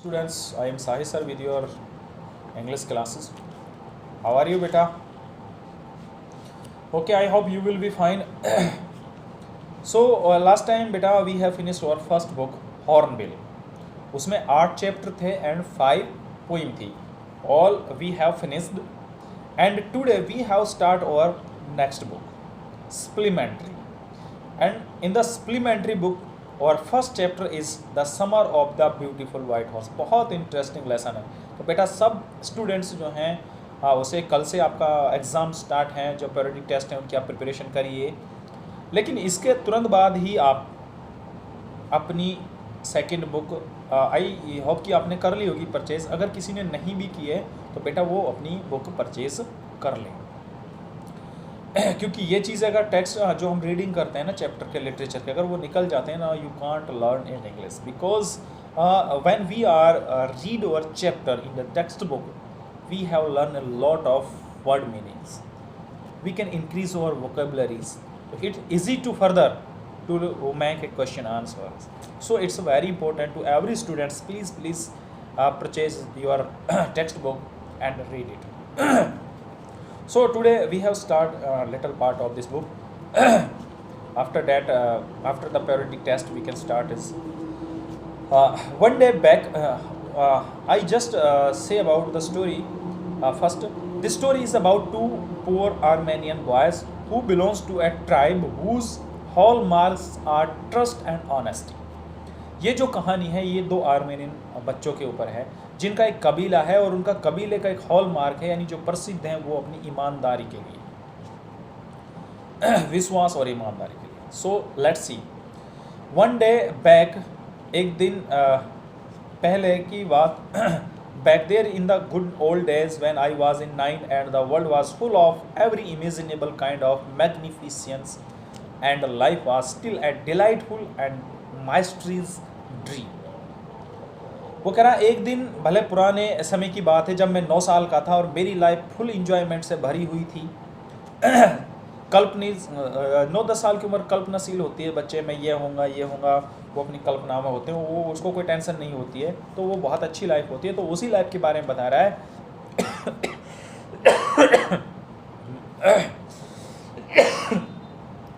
Students, I am Sahi sir with your English classes. How are you, beta? Okay, I hope you will be fine. So last time, beta, we have finished our first book, Hornbill. उसमें 8 chapter थे and 5 poem थी. All we have finished, and today we have start our next book, Supplementary. And in the supplementary book, और first chapter is the summer of the beautiful white horse. बहुत interesting lesson है. तो बेटा सब students जो हैं उसे कल से आपका एग्ज़ाम स्टार्ट हैं, जो पीरियडिक टेस्ट हैं उनकी आप प्रिपरेशन करिए. लेकिन इसके तुरंत बाद ही आप अपनी सेकंड बुक आई होप कि आपने कर ली होगी परचेज़. अगर किसी ने नहीं भी की है तो बेटा वो अपनी बुक परचेज़ कर लें. क्योंकि ये चीज़ अगर टेक्स्ट जो हम रीडिंग करते हैं ना चैप्टर के लिटरेचर के, अगर वो निकल जाते हैं ना, you can't learn in English. Because when we are read our chapter in the text book, we have learn a lot of word meanings. We can increase our vocabularies. It easy to further to make a question answer. So it's very important to every students. Please purchase your text book and read it. So today we have start little part of this book. After that, after the periodic test, we can start is one day back. I just say about the story. First, this story is about two poor Armenian boys who belongs to a tribe whose hallmarks are trust and honesty. ये जो कहानी है ये दो Armenian बच्चों के ऊपर है जिनका एक कबीला है और उनका कबीले का एक हॉल मार्क है, यानी जो प्रसिद्ध हैं वो अपनी ईमानदारी के लिए, विश्वास और ईमानदारी के लिए. So let's see. One day back, एक दिन पहले की बात. Back there in the good old days when I was in 9 and the world was full of every imaginable kind of magnificence and life was still a delightful and mysterious dream. वो कह रहा एक दिन भले पुराने समय की बात है जब मैं 9 साल का था और मेरी लाइफ फुल इंजॉयमेंट से भरी हुई थी. कल्पनी 9-10 साल की उम्र कल्पनाशील होती है बच्चे में, ये होगा वो अपनी कल्पना में होते हैं, वो उसको कोई टेंशन नहीं होती है, तो वो बहुत अच्छी लाइफ होती है. तो उसी लाइफ के बारे में बता रहा है.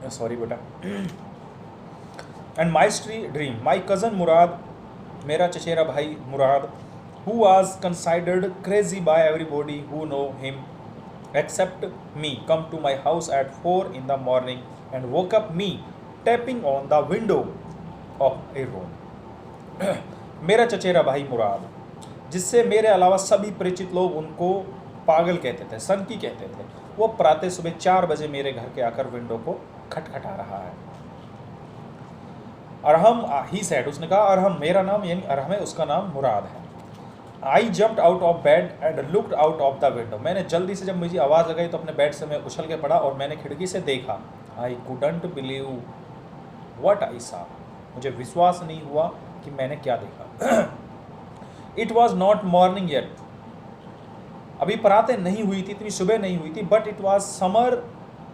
सॉरी बेटा. And my dream, my cousin Murad, मेरा चचेरा भाई मुराद, who was considered crazy by everybody who know him except me, come to my house at 4 in the morning and woke up me tapping on the window of a room. मेरा चचेरा भाई मुराद, जिससे मेरे अलावा सभी परिचित लोग उनको पागल कहते थे, सनकी कहते थे, वो प्रातः सुबह 4 बजे मेरे घर के आकर विंडो को खटखटा रहा है. अरहम, ही सेड, उसने कहा अरहम, मेरा नाम यानी अरहम है, उसका नाम मुराद है. आई jumped out of bed and looked out of the window. मैंने जल्दी से, जब मुझे आवाज़ लगाई तो अपने बेड से मैं उछल के पड़ा और मैंने खिड़की से देखा. I couldn't believe what I सा. मुझे विश्वास नहीं हुआ कि मैंने क्या देखा. It was not morning yet. अभी प्रातः नहीं हुई थी, इतनी सुबह नहीं हुई थी. But it was summer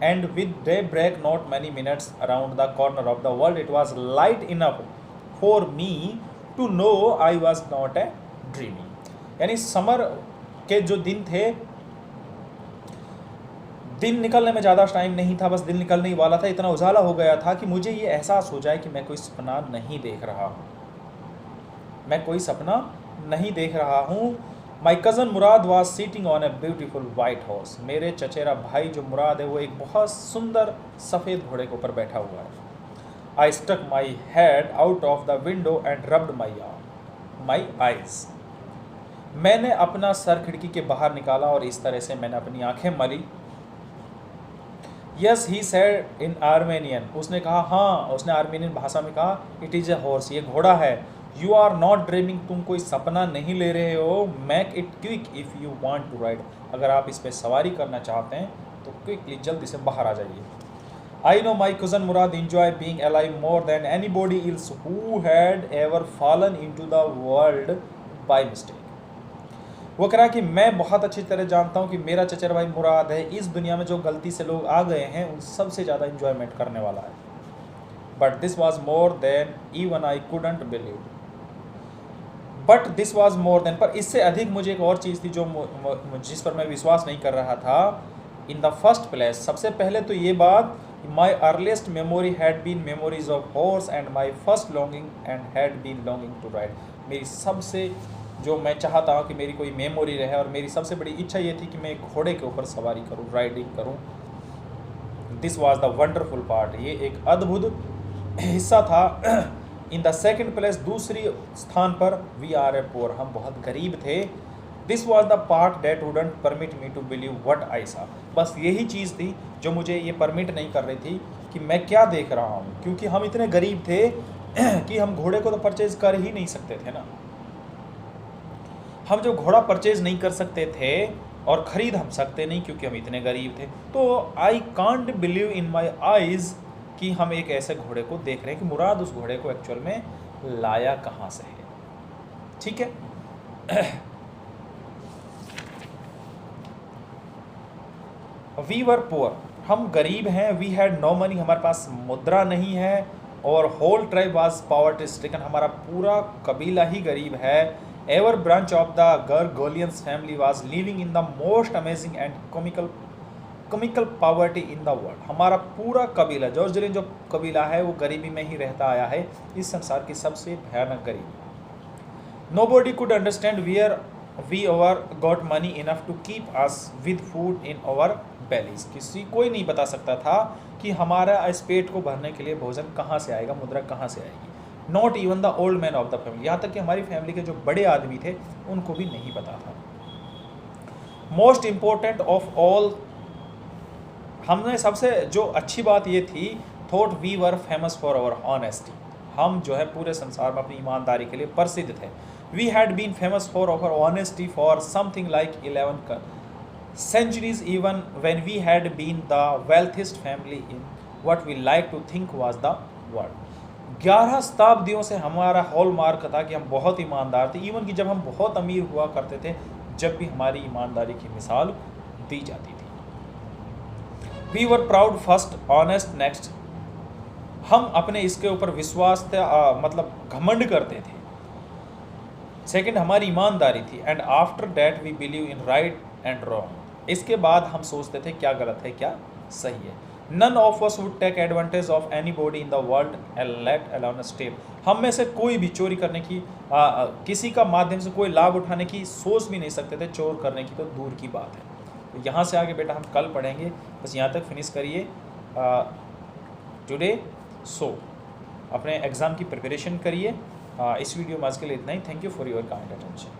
and with daybreak not many minutes around the corner of the world it was light enough for me to know I was not a dreaming. यानी समर के जो दिन थे, दिन निकलने में ज़्यादा टाइम नहीं था, बस दिन निकलने ही वाला था. इतना उजाला हो गया था कि मुझे ये एहसास हो जाए कि मैं कोई सपना नहीं देख रहा हूँ, मैं कोई सपना नहीं देख रहा हूँ. My cousin Murad was sitting on a beautiful white horse. मेरे चचेरा भाई जो मुराद है वो एक बहुत सुंदर सफ़ेद घोड़े के ऊपर बैठा हुआ है. I stuck my head out of the window and rubbed my eyes. मैंने अपना सर खिड़की के बाहर निकाला और इस तरह से मैंने अपनी आंखें मली. Yes he said in Armenian. उसने कहा हाँ, उसने आर्मेनियन भाषा में कहा इट इज़ ए हॉर्स, ये घोड़ा है. यू आर नॉट ड्रीमिंग, तुम कोई सपना नहीं ले रहे हो. Make it quick if you want to ride. अगर आप इस पर सवारी करना चाहते हैं तो क्विकली जल्दी से बाहर आ जाइए. I know my cousin Murad enjoy being alive more than anybody else who had ever fallen into the world by mistake. वो कह रहा कि मैं बहुत अच्छी तरह जानता हूँ कि मेरा चचेरा भाई मुराद है इस दुनिया में जो गलती से लोग आ गए हैं उन सबसे ज़्यादा इंजॉयमेंट करने वाला है. But this was more than even I couldn't believe. But this was more than, पर इससे अधिक मुझे एक और चीज़ थी जो जिस पर मैं विश्वास नहीं कर रहा था। इन द फर्स्ट प्लेस, सबसे पहले तो ये बात, my earliest memory had been memories of horse and my first longing and had been longing to ride. मेरी सबसे जो मैं चाहता हूँ कि मेरी कोई मेमोरी रहे, और मेरी सबसे बड़ी इच्छा ये थी कि मैं एक घोड़े के ऊपर सवारी करूँ, राइडिंग करूँ। This was the wonderful part, ये एक अद्भुत हिस्सा था। इन द सेकेंड प्लेस, दूसरी स्थान पर, वी आर ए पोर, हम बहुत गरीब थे। This was the part that wouldn't permit me to believe what I saw. बस यही चीज़ थी जो मुझे ये परमिट नहीं कर रही थी कि मैं क्या देख रहा हूँ, क्योंकि हम इतने गरीब थे कि हम घोड़े को तो परचेज कर ही नहीं सकते थे ना। हम जो घोड़ा परचेज नहीं कर सकते थे और ख़रीद हम सकते नहीं क्योंकि हम इतने गरीब थे, तो I can't believe in my eyes कि हम एक ऐसे घोड़े को देख रहे हैं कि मुराद उस घोड़े को एक्चुअल में लाया कहाँ से है। ठीक है। वी वर पुअर, हम गरीब हैं। वी हैड नो मनी, हमारे पास मुद्रा नहीं है। और whole tribe was poverty stricken, हमारा पूरा कबीला ही गरीब है। Ever branch of the Garoghlanians family was living in the most amazing and comical poverty in the world, हमारा पूरा कबीला, जॉर्जियन जो कबीला है वो गरीबी में ही रहता आया है, इस संसार की सबसे भयानक गरीबी। Nobody could understand where we over got money enough to keep us with food in over bellies, किसी कोई नहीं बता सकता था कि हमारा इस पेट को भरने के लिए भोजन कहाँ से आएगा, मुद्रा कहाँ से आएगी। Not even the old man of the family, यहाँ तक कि हमारी फैमिली के जो बड़े आदमी थे उनको भी नहीं पता था। मोस्ट इम्पोर्टेंट ऑफ ऑल, हमने सबसे जो अच्छी बात ये थी, thought we were famous for our honesty, हम जो है पूरे संसार में अपनी ईमानदारी के लिए प्रसिद्ध थे। We had been famous for our honesty for something like 11 centuries, even when we had been the wealthiest family in what we like to think was the world। 11 शताब्दियों से हमारा हॉलमार्क था कि हम बहुत ईमानदार थे, इवन कि जब हम बहुत अमीर हुआ करते थे, जब भी हमारी ईमानदारी की मिसाल दी जाती थी। We were proud first, honest next, हम अपने इसके ऊपर विश्वास थे, मतलब घमंड करते थे। सेकंड हमारी ईमानदारी थी। And after that we believe in right and wrong, इसके बाद हम सोचते थे क्या गलत है क्या सही है। None of us would take advantage of anybody in the world and let alone a step, हम में से कोई भी चोरी करने की किसी का माध्यम से कोई लाभ उठाने की सोच भी नहीं सकते थे, चोर करने की तो दूर की बात है। तो यहाँ से आगे बेटा हम कल पढ़ेंगे, बस यहाँ तक फिनिश करिए टुडे। सो अपने एग्ज़ाम की प्रिपरेशन करिए। इस वीडियो में आज के लिए इतना ही। Thank you for your kind attention.